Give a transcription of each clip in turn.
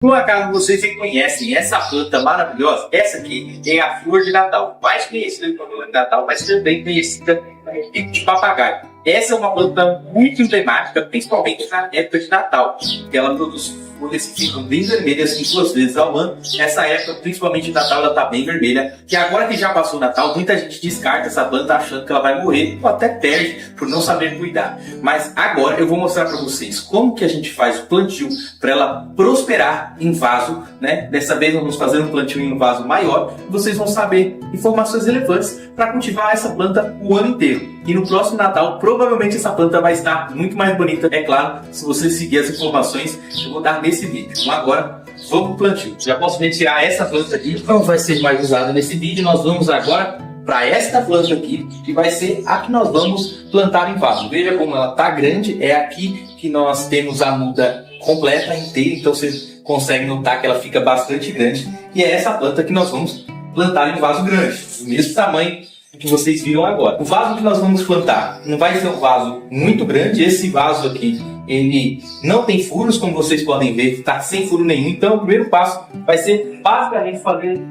Por acaso vocês reconhecem essa planta maravilhosa? Essa aqui é a flor de Natal, mais conhecida como flor de Natal, mas também conhecida como bico de papagaio. Essa é uma planta muito emblemática, principalmente na época de Natal, que ela produz folhas que ficam bem vermelhas assim, 2 vezes ao ano. Essa época, principalmente de Natal, ela está bem vermelha. E agora que já passou o Natal, muita gente descarta essa planta achando que ela vai morrer, ou até perde por não saber cuidar. Mas agora eu vou mostrar para vocês como que a gente faz o plantio para ela prosperar em vaso, né? Dessa vez nós vamos fazer um plantio em um vaso maior. E vocês vão saber informações relevantes para cultivar essa planta o ano inteiro. E no próximo Natal, provavelmente essa planta vai estar muito mais bonita, é claro, se você seguir as informações que eu vou dar nesse vídeo. Então agora, vamos para o plantio. Já posso retirar essa planta aqui, não vai ser mais usada nesse vídeo. Nós vamos agora para esta planta aqui, que vai ser a que nós vamos plantar em vaso. Veja como ela está grande, é aqui que nós temos a muda completa, inteira, então você consegue notar que ela fica bastante grande. E é essa planta que nós vamos plantar em um vaso grande, do mesmo tamanho que vocês viram agora. O vaso que nós vamos plantar não vai ser um vaso muito grande. Esse vaso aqui, ele não tem furos, como vocês podem ver, está sem furo nenhum. Então o primeiro passo vai ser basicamente fazer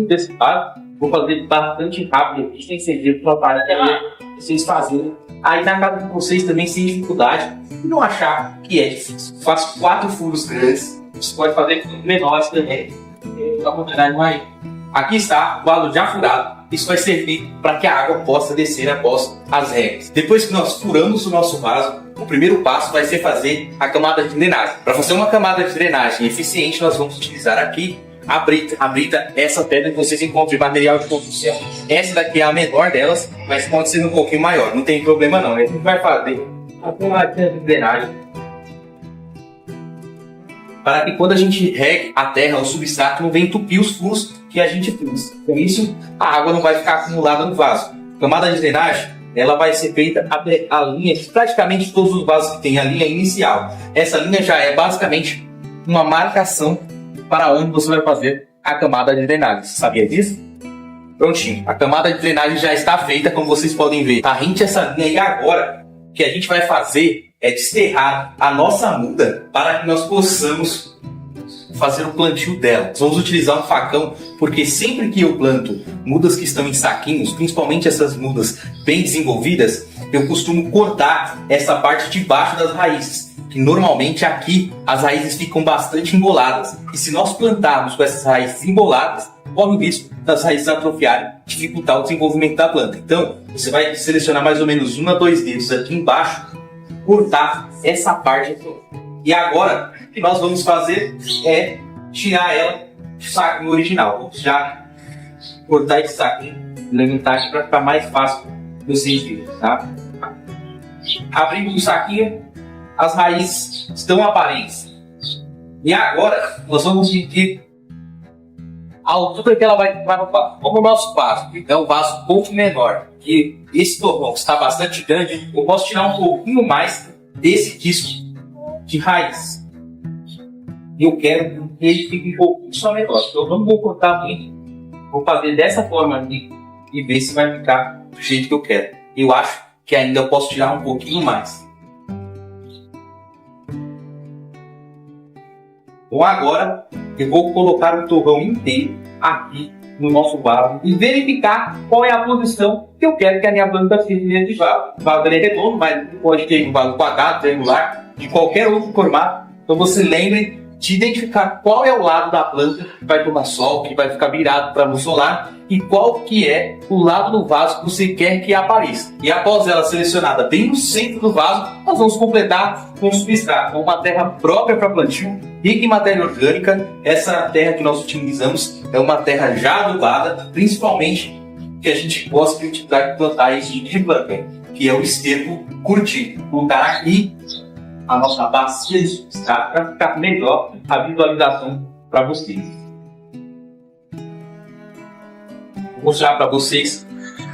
desse vaso. Vou fazer bastante rápido aqui, sem segredo para vocês fazerem aí na casa de vocês também sem dificuldade e não achar que é difícil. Faço 4 furos grandes, você pode fazer com menores também. A oportunidade vai. Aqui está o vaso já furado. Isso vai servir para que a água possa descer após as regras. Depois que nós furamos o nosso vaso, o primeiro passo vai ser fazer a camada de drenagem. Para fazer uma camada de drenagem eficiente, nós vamos utilizar aqui a brita. A brita é essa pedra que vocês encontram em material de construção. Essa daqui é a menor delas, mas pode ser um pouquinho maior. Não tem problema não. A gente vai fazer a camada de drenagem para que quando a gente regue a terra, o substrato não venha entupir os furos que a gente fez. Com isso, a água não vai ficar acumulada no vaso. A camada de drenagem, ela vai ser feita a linha de praticamente todos os vasos que tem a linha inicial. Essa linha já é basicamente uma marcação para onde você vai fazer a camada de drenagem. Você sabia disso? Prontinho. A camada de drenagem já está feita, como vocês podem ver. Tá rente essa linha e agora o que a gente vai fazer é desterrar a nossa muda para que nós possamos fazer o plantio dela. Nós vamos utilizar um facão, porque sempre que eu planto mudas que estão em saquinhos, principalmente essas mudas bem desenvolvidas, eu costumo cortar essa parte de baixo das raízes, que normalmente aqui as raízes ficam bastante emboladas. E se nós plantarmos com essas raízes emboladas, corre o risco das raízes atrofiarem, dificultar o desenvolvimento da planta. Então, você vai selecionar mais ou menos 1 a 2 dedos aqui embaixo, cortar essa parte aqui. E agora, o que nós vamos fazer é tirar ela do saquinho original. Vamos já cortar esse saquinho, levantar aqui para ficar mais fácil de vocês verem, tá? Abrindo o saquinho, as raízes estão aparentes. E agora, nós vamos medir a altura que ela vai ocupar. Como o nosso vaso é um vaso um pouco menor, que esse torrão está bastante grande, eu posso tirar um pouquinho mais desse disco de raiz. E eu quero que ele fique um pouquinho só menor. Então eu não vou cortar muito. Vou fazer dessa forma aqui e ver se vai ficar do jeito que eu quero. Eu acho que ainda eu posso tirar um pouquinho mais. Bom, agora eu vou colocar o torrão inteiro aqui no nosso vaso e verificar qual é a posição que eu quero que a minha planta fique dentro de vaso. O vaso é redondo, mas pode ter um vaso quadrado, triangular, de qualquer outro formato. Então você lembre de identificar qual é o lado da planta que vai tomar sol, que vai ficar virado para a luz solar, e qual que é o lado do vaso que você quer que apareça. E após ela selecionada bem no centro do vaso, nós vamos completar com o substrato, com uma terra própria para plantio, rica em matéria orgânica. Essa terra que nós utilizamos é uma terra já adubada, principalmente que a gente gosta de utilizar para plantar esse tipo de planta, que é o esterco curtido. Vou colocar aqui a nossa bacia de substrato para ficar melhor a visualização para vocês. Vou mostrar para vocês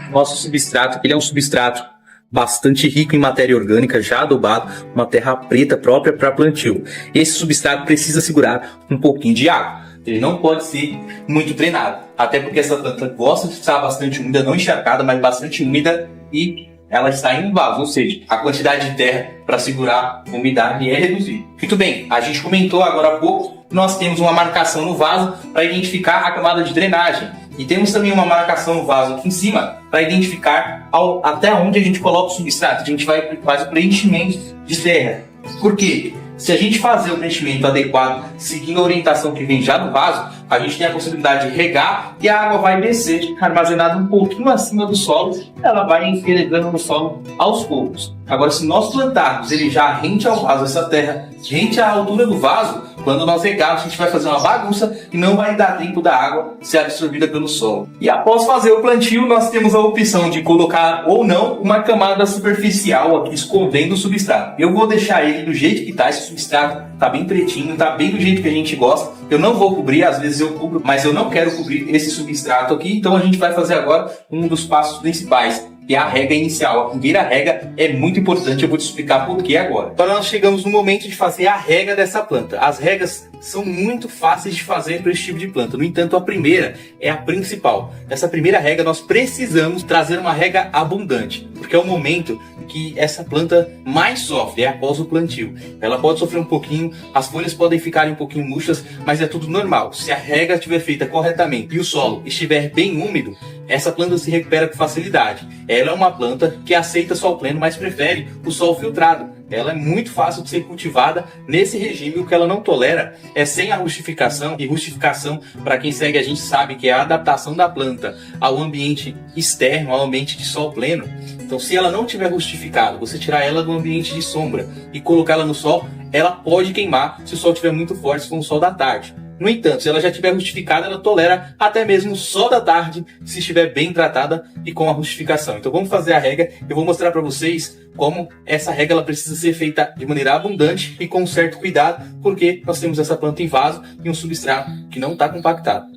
o nosso substrato, que ele é um substrato bastante rico em matéria orgânica, já adubado, uma terra preta própria para plantio. Esse substrato precisa segurar um pouquinho de água. Ele não pode ser muito drenado, até porque essa planta gosta de estar bastante úmida, não encharcada, mas bastante úmida, e ela está em vaso, ou seja, a quantidade de terra para segurar a umidade é reduzida. Muito bem, a gente comentou agora há pouco, nós temos uma marcação no vaso para identificar a camada de drenagem. E temos também uma marcação no vaso aqui em cima para identificar até onde a gente coloca o substrato. A gente faz o preenchimento de terra. Por quê? Se a gente fazer o preenchimento adequado, seguindo a orientação que vem já no vaso, a gente tem a possibilidade de regar e a água vai descer, armazenada um pouquinho acima do solo, ela vai enfileirando no solo aos poucos. Agora, se nós plantarmos ele já rente ao vaso, essa terra rente à altura do vaso, quando nós regarmos, a gente vai fazer uma bagunça e não vai dar tempo da água ser absorvida pelo solo. E após fazer o plantio, nós temos a opção de colocar ou não uma camada superficial aqui escondendo o substrato. Eu vou deixar ele do jeito que está, esse substrato tá bem pretinho, tá bem do jeito que a gente gosta. Eu não vou cobrir, às vezes eu cubro, mas eu não quero cobrir esse substrato aqui, então a gente vai fazer agora um dos passos principais, que é a rega inicial. A primeira rega é muito importante, eu vou te explicar por que agora. Agora nós chegamos no momento de fazer a rega dessa planta. As regas são muito fáceis de fazer para esse tipo de planta. No entanto, a primeira é a principal. Nessa primeira rega nós precisamos trazer uma rega abundante, porque é o momento que essa planta mais sofre, é após o plantio. Ela pode sofrer um pouquinho, as folhas podem ficar um pouquinho murchas, mas é tudo normal. Se a rega estiver feita corretamente e o solo estiver bem úmido, essa planta se recupera com facilidade. Ela é uma planta que aceita sol pleno, mas prefere o sol filtrado. Ela é muito fácil de ser cultivada nesse regime. O que ela não tolera é sem a rustificação. E rustificação, para quem segue a gente sabe que é a adaptação da planta ao ambiente externo, ao ambiente de sol pleno. Então, se ela não tiver rustificado, você tirar ela do ambiente de sombra e colocá-la no sol, ela pode queimar se o sol estiver muito forte, se for um sol da tarde. No entanto, se ela já estiver rustificada, ela tolera até mesmo o sol da tarde, se estiver bem tratada e com a rustificação. Então vamos fazer a rega. Eu vou mostrar para vocês como essa rega ela precisa ser feita de maneira abundante e com certo cuidado, porque nós temos essa planta em vaso e um substrato que não está compactado.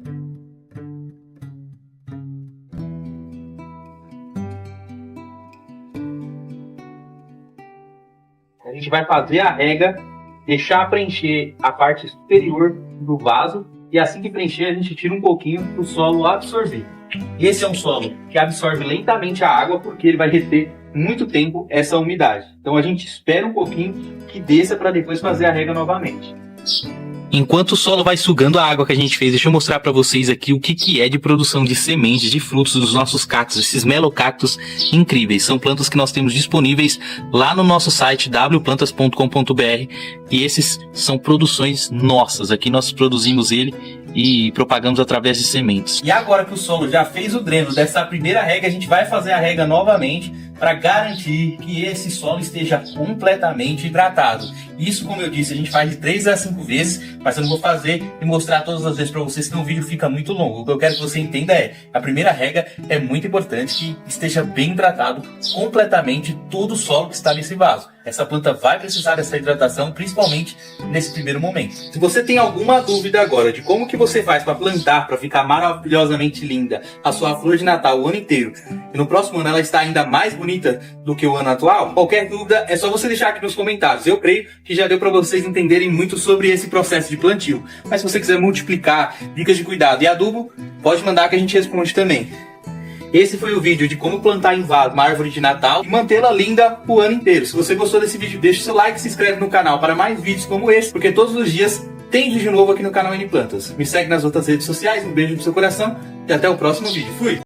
A gente vai fazer a rega, deixar preencher a parte superior do vaso e assim que preencher a gente tira um pouquinho para o solo absorver. Esse é um solo que absorve lentamente a água porque ele vai reter muito tempo essa umidade. Então a gente espera um pouquinho que desça para depois fazer a rega novamente. Enquanto o solo vai sugando a água que a gente fez, deixa eu mostrar para vocês aqui o que é de produção de sementes, de frutos dos nossos cactos, esses melocactos incríveis. São plantas que nós temos disponíveis lá no nosso site wplantas.com.br e esses são produções nossas. Aqui nós produzimos ele e propagamos através de sementes. E agora que o solo já fez o dreno dessa primeira rega, a gente vai fazer a rega novamente para garantir que esse solo esteja completamente hidratado. Isso, como eu disse, a gente faz de 3 a 5 vezes, mas eu não vou fazer e mostrar todas as vezes para vocês, senão o vídeo fica muito longo. O que eu quero que você entenda é, a primeira rega é muito importante que esteja bem hidratado completamente todo o solo que está nesse vaso. Essa planta vai precisar dessa hidratação, principalmente nesse primeiro momento. Se você tem alguma dúvida agora de como que você faz para plantar, para ficar maravilhosamente linda a sua flor de Natal o ano inteiro, e no próximo ano ela está ainda mais bonita do que o ano atual, qualquer dúvida é só você deixar aqui nos comentários. Eu creio que já deu para vocês entenderem muito sobre esse processo de plantio. Mas se você quiser multiplicar, dicas de cuidado e adubo, pode mandar que a gente responde também. Esse foi o vídeo de como plantar em vaso uma árvore de Natal e mantê-la linda o ano inteiro. Se você gostou desse vídeo, deixa o seu like e se inscreve no canal para mais vídeos como esse, porque todos os dias tem vídeo novo aqui no canal N Plantas. Me segue nas outras redes sociais, um beijo no seu coração e até o próximo vídeo. Fui!